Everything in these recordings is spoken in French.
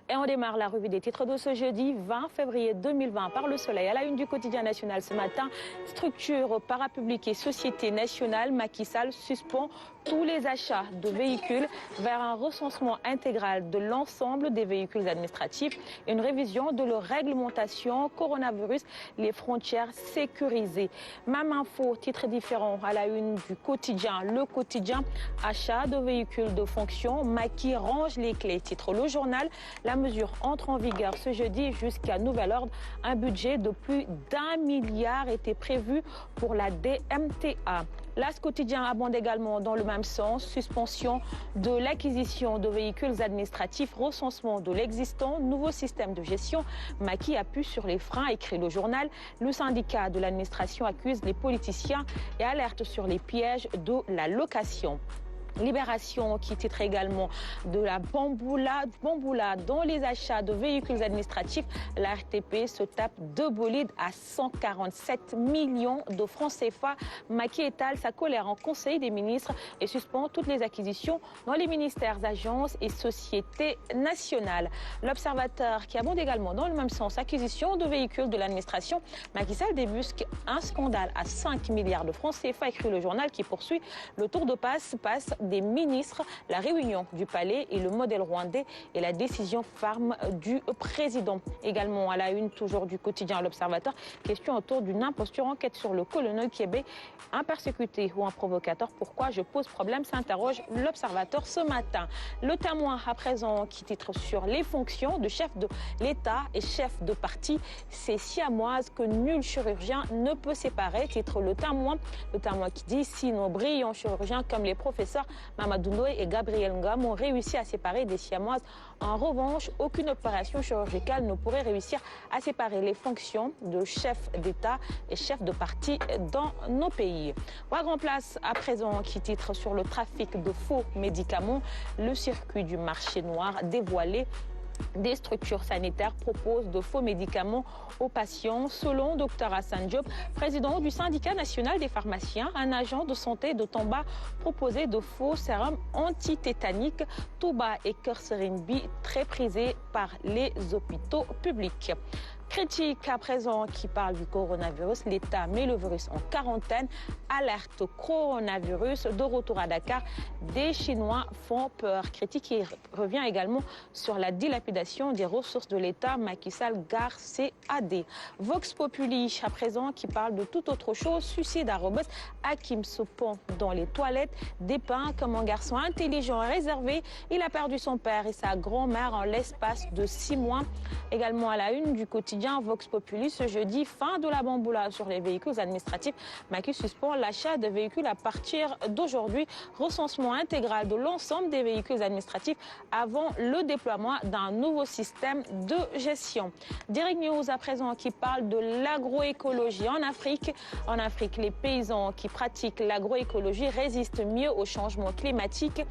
Et on démarre la revue des titres de ce jeudi 20 février 2020 par Le Soleil. À la une du quotidien national ce matin, structure parapublique et société nationale, Macky Sall suspend tous les achats de véhicules vers un recensement intégral de l'ensemble des véhicules administratifs et une révision de leur réglementation coronavirus, les frontières sécurisées. Même info, titre différent à la une du quotidien. Le quotidien, achat de véhicules de fonction, Macky range les clés. Titre Le Journal, la mesure entre en vigueur ce jeudi jusqu'à nouvel ordre. Un budget de plus d'1 milliard était prévu pour la DMTA. L'As quotidien abonde également dans le même sens. Suspension de l'acquisition de véhicules administratifs, recensement de l'existant, nouveau système de gestion. Macky appuie sur les freins, écrit Le Journal. Le syndicat de l'administration accuse les politiciens et alerte sur les pièges de la location. Libération qui titre également de la bamboula dans les achats de véhicules administratifs. La RTP se tape 2 bolides à 147 millions de francs CFA. Macky étale sa colère en Conseil des ministres et suspend toutes les acquisitions dans les ministères, agences et sociétés nationales. L'Observateur qui abonde également dans le même sens, acquisition de véhicules de l'administration. Macky Sall débusque un scandale à 5 milliards de francs CFA, écrit Le Journal qui poursuit le tour de passe des ministres, la réunion du palais et le modèle rwandais et la décision ferme du président. Également à la une toujours du quotidien L'Observateur, question autour d'une imposture, enquête sur le colonel Kiébé, un persécuté ou un provocateur. Pourquoi je pose problème, s'interroge L'Observateur ce matin. Le Témoin à présent qui titre sur les fonctions de chef de l'État et chef de parti, ces siamoises que nul chirurgien ne peut séparer, titre Le Témoin qui dit si nos brillants chirurgiens comme les professeurs Mamadou Ndoye et Gabriel Ngam ont réussi à séparer des siamoises. En revanche, aucune opération chirurgicale ne pourrait réussir à séparer les fonctions de chef d'État et chef de parti dans nos pays. Grand Place à présent qui titre sur le trafic de faux médicaments, le circuit du marché noir dévoilé. Des structures sanitaires proposent de faux médicaments aux patients. Selon Dr Hassan Diop, président du syndicat national des pharmaciens, un agent de santé de Tamba proposait de faux sérums antitétaniques Touba et Kerserin-B, très prisés par les hôpitaux publics. Critique à présent qui parle du coronavirus. L'État met le virus en quarantaine. Alerte au coronavirus. De retour à Dakar, des Chinois font peur. Critique qui revient également sur la dilapidation des ressources de l'État. Macky Sall gare CAD. Vox Populi à présent qui parle de toute autre chose. Suicide à Rebeuss. Hakim se pend dans les toilettes. Dépeint comme un garçon intelligent et réservé. Il a perdu son père et sa grand-mère en l'espace de 6 mois. Également à la une du quotidien Vox Populi ce jeudi, fin de la bamboula sur les véhicules administratifs. Macky suspend l'achat de véhicules à partir d'aujourd'hui. Recensement intégral de l'ensemble des véhicules administratifs avant le déploiement d'un nouveau système de gestion. Direct News à présent qui parle de l'agroécologie en Afrique. En Afrique, les paysans qui pratiquent l'agroécologie résistent mieux au changement climatique.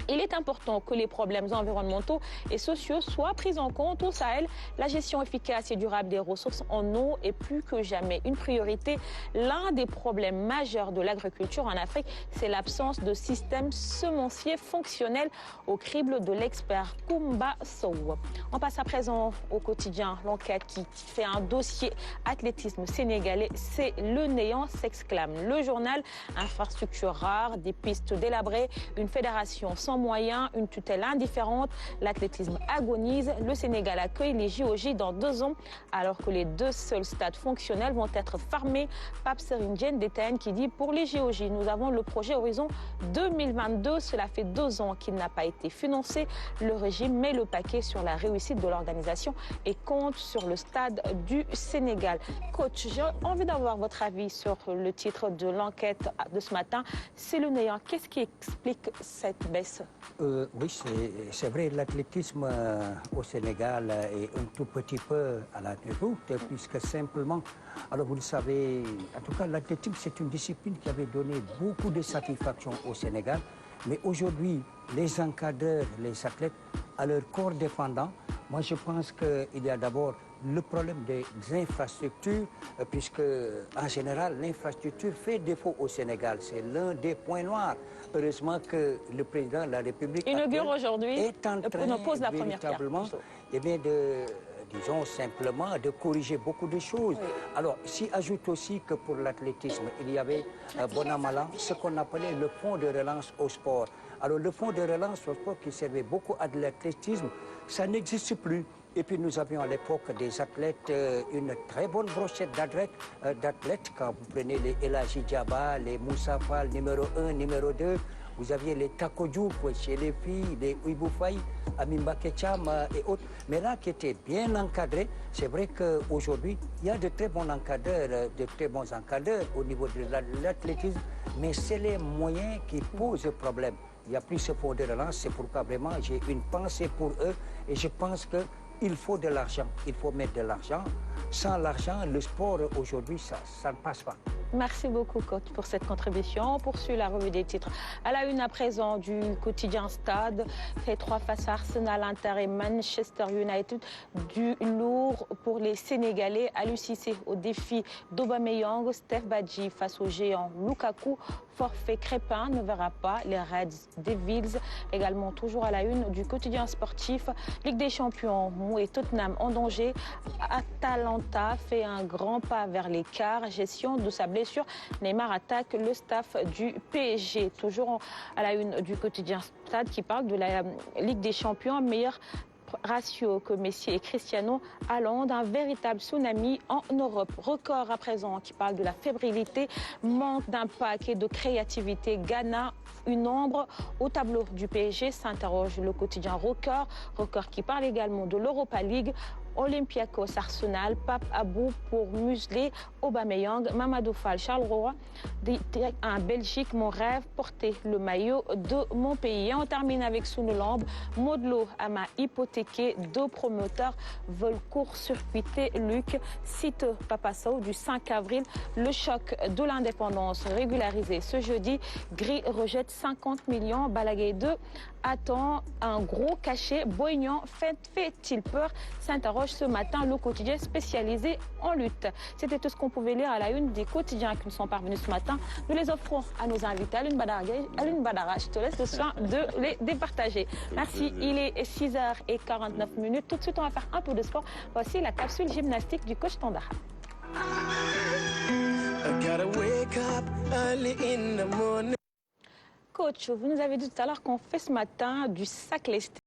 Il est important que les problèmes environnementaux et sociaux soient pris en compte au Sahel. La gestion efficace et durable des ressources en eau est plus que jamais une priorité. L'un des problèmes majeurs de l'agriculture en Afrique, c'est l'absence de système semencier fonctionnel au crible de l'expert Koumba Sow. On passe à présent au quotidien. L'enquête qui fait un dossier athlétisme sénégalais, c'est le néant, s'exclame Le Journal. Infrastructures rares, des pistes délabrées, une fédération sans moyens, une tutelle indifférente, l'athlétisme agonise. Le Sénégal accueille les JOJ dans 2 ans, alors que les 2 seuls stades fonctionnels vont être fermés. Pape Serigne Diène DTN qui dit pour les JOJ, nous avons le projet Horizon 2022. Cela fait 2 ans qu'il n'a pas été financé. Le régime met le paquet sur la réussite de l'organisation et compte sur le stade du Sénégal. Coach, j'ai envie d'avoir votre avis sur le titre de l'enquête de ce matin. C'est le néant. Qu'est-ce qui explique cette baisse? Oui, c'est vrai, l'athlétisme au Sénégal est un tout petit peu à la déroute, puisque simplement, alors vous le savez, en tout cas l'athlétisme c'est une discipline qui avait donné beaucoup de satisfaction au Sénégal, mais aujourd'hui les encadreurs, les athlètes, à leur corps défendant, Moi, je pense qu'il y a d'abord le problème des infrastructures, puisque, en général, l'infrastructure fait défaut au Sénégal. C'est l'un des points noirs. Heureusement que le président de la République inaugure aujourd'hui, est en train pose la première pierre. Eh bien, disons simplement, de corriger beaucoup de choses. Oui. Alors, s'y ajoute aussi que pour l'athlétisme, il y avait, bon an, mal an, ce qu'on appelait le fonds de relance au sport. Alors, le fonds de relance au sport qui servait beaucoup à de l'athlétisme, ça n'existe plus. Et puis, nous avions à l'époque des athlètes, une très bonne brochette d'athlètes. Quand vous prenez les Elaji Diaba, les Moussa Fall, numéro 1, numéro 2, vous aviez les Takodjouk chez les filles, les Ouiboufaï, Amimba Ketcham et autres, mais là qui étaient bien encadrés. C'est vrai qu'aujourd'hui, il y a de très bons encadreurs, de très bons encadreurs au niveau de l'athlétisme, mais c'est les moyens qui posent problème. Il n'y a plus ce fonds de relance, c'est pourquoi vraiment j'ai une pensée pour eux et je pense qu'il faut de l'argent, il faut mettre de l'argent. Sans l'argent, le sport aujourd'hui, ça ne passe pas. Merci beaucoup, coach, pour cette contribution. On poursuit la revue des titres. À la une à présent du quotidien Stade, fait 3 face à Arsenal, Inter et Manchester United. Du lourd pour les Sénégalais. Aliou Cissé au défi d'Aubameyang. Steph Badji face au géant Lukaku. Forfait Crépin ne verra pas les Reds Devils. Également toujours à la une du quotidien sportif. Ligue des champions, Mou et Tottenham en danger. Atalanta fait un grand pas vers l'écart. Gestion de sa blessure. Neymar attaque le staff du PSG. Toujours à la une du quotidien Stade qui parle de la Ligue des champions. Meilleur ratio que Messi et Cristiano à Londres, un véritable tsunami en Europe. Record à présent qui parle de la fébrilité, manque d'impact et de créativité. Ghana, une ombre au tableau du PSG, s'interroge le quotidien Record. Record qui parle également de l'Europa League. Olympiakos, Arsenal, Pape Abou pour museler Aubameyang, Mamadou Fall, Charles Roy, en Belgique, mon rêve, porter le maillot de mon pays. Et on termine avec Sounou-Lambe, Modlo m'a hypothéqué, 2 promoteurs veulent court-circuiter Luc, cite Papa Sow du 5 avril, le choc de l'indépendance régularisé ce jeudi, Gris rejette 50 millions, Balaguer 2 attend un gros cachet, Boignan fait-il peur, s'interroge ce matin le quotidien spécialisé en lutte. C'était tout ce qu'on pouvait lire à la une des quotidiens qui nous sont parvenus ce matin. Nous les offrons à nos invités. Alioune Badara, je te laisse le soin de les départager. Merci, il est 6h49. Tout de suite, on va faire un peu de sport. Voici la capsule gymnastique du coach Tandara. Coach, vous nous avez dit tout à l'heure qu'on fait ce matin du sac lesté.